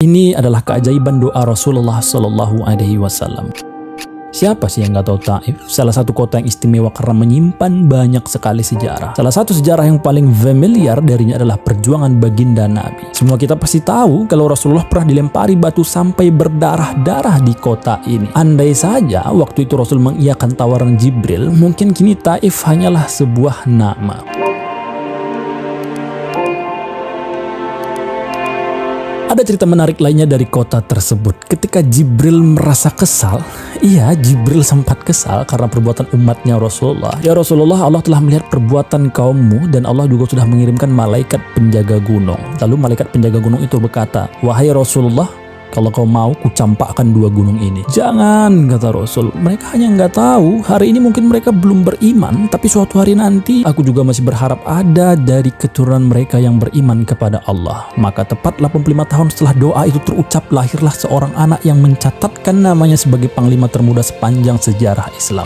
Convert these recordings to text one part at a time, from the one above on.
Ini adalah keajaiban doa Rasulullah Shallallahu Alaihi Wasallam. Siapa sih yang nggak tahu Taif? Salah satu kota yang istimewa karena menyimpan banyak sekali sejarah. Salah satu sejarah yang paling familiar darinya adalah perjuangan baginda Nabi. Semua kita pasti tahu kalau Rasulullah pernah dilempari batu sampai berdarah-darah di kota ini. Andai saja waktu itu Rasul mengiyakan tawaran Jibril, mungkin kini Taif hanyalah sebuah nama. Ada cerita menarik lainnya dari kota tersebut. Ketika Jibril merasa kesal, Jibril sempat kesal karena perbuatan umatnya Rasulullah. Ya Rasulullah, Allah telah melihat perbuatan kaummu dan Allah juga sudah mengirimkan malaikat penjaga gunung. Lalu malaikat penjaga gunung itu berkata, wahai Rasulullah, kalau kau mau, ku campakkan dua gunung ini. Jangan, kata Rasul. Mereka hanya nggak tahu. Hari ini mungkin mereka belum beriman, tapi suatu hari nanti aku juga masih berharap ada dari keturunan mereka yang beriman kepada Allah. Maka tepat 85 tahun setelah doa itu terucap, lahirlah seorang anak yang mencatatkan namanya sebagai panglima termuda sepanjang sejarah Islam.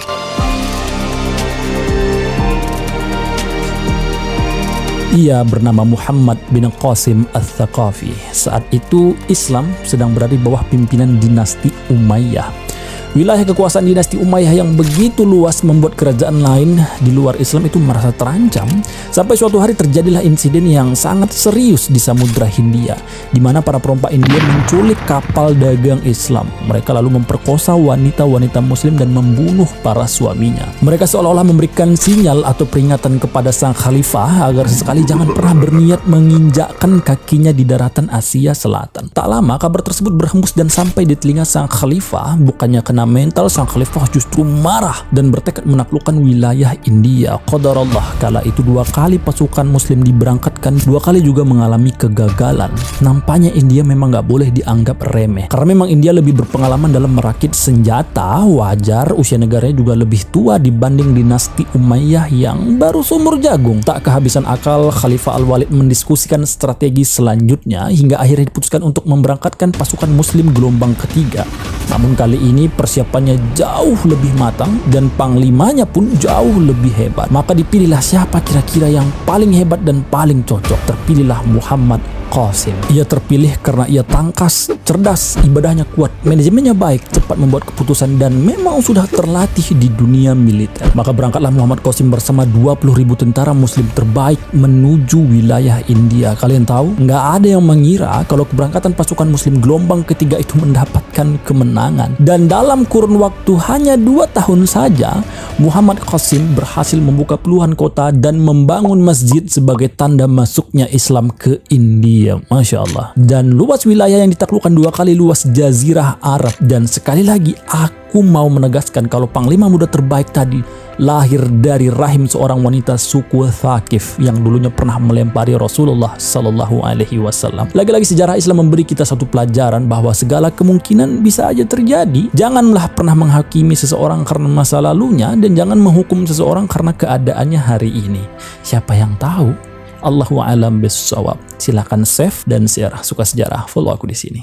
Ia bernama Muhammad bin Qasim Ats-Tsaqafi. Saat itu Islam sedang berada di bawah pimpinan dinasti Umayyah. Wilayah kekuasaan dinasti Umayyah yang begitu luas membuat kerajaan lain di luar Islam itu merasa terancam. Sampai suatu hari terjadilah insiden yang sangat serius di Samudra Hindia, di mana para perompak India menculik kapal dagang Islam. Mereka lalu memperkosa wanita-wanita Muslim dan membunuh para suaminya. Mereka seolah-olah memberikan sinyal atau peringatan kepada sang khalifah agar sesekali jangan pernah berniat menginjakkan kakinya di daratan Asia Selatan. Tak lama kabar tersebut berhembus dan sampai di telinga sang khalifah. Bukannya kena mental, sang khalifah justru marah dan bertekad menaklukkan wilayah India. Qadarullah, kala itu 2 kali pasukan Muslim diberangkatkan, 2 kali juga mengalami kegagalan. Nampaknya India memang nggak boleh dianggap remeh, karena memang India lebih berpengalaman dalam merakit senjata. Wajar usia negaranya juga lebih tua dibanding dinasti Umayyah yang baru seumur jagung. Tak kehabisan akal, Khalifah Al-Walid mendiskusikan strategi selanjutnya hingga akhirnya diputuskan untuk memberangkatkan pasukan Muslim gelombang ketiga. Namun kali ini persiapannya jauh lebih matang dan panglimanya pun jauh lebih hebat. Maka dipilihlah siapa kira-kira yang paling hebat dan paling cocok. Terpilihlah Muhammad Qasim. Ia terpilih karena ia tangkas, cerdas, ibadahnya kuat, manajemennya baik, cepat membuat keputusan dan memang sudah terlatih di dunia militer. Maka berangkatlah Muhammad Qasim bersama 20.000 tentara Muslim terbaik menuju wilayah India. Kalian tahu, nggak ada yang mengira kalau keberangkatan pasukan Muslim gelombang ketiga itu mendapatkan kemenangan. Dan dalam kurun waktu hanya 2 tahun saja, Muhammad Qasim berhasil membuka puluhan kota dan membangun masjid sebagai tanda masuknya Islam ke India. Masya Allah. Dan luas wilayah yang ditaklukkan 2 kali luas Jazirah Arab. Dan sekali lagi aku mau menegaskan kalau panglima muda terbaik tadi lahir dari rahim seorang wanita suku Thaqif yang dulunya pernah melempari Rasulullah Sallallahu Alaihi Wasallam. Lagi-lagi sejarah Islam memberi kita satu pelajaran bahwa segala kemungkinan bisa aja terjadi. Janganlah pernah menghakimi seseorang karena masa lalunya dan jangan menghukum seseorang karena keadaannya hari ini. Siapa yang tahu? Allahu a'lam bishawab. Silakan save dan share. Suka sejarah, follow aku di sini.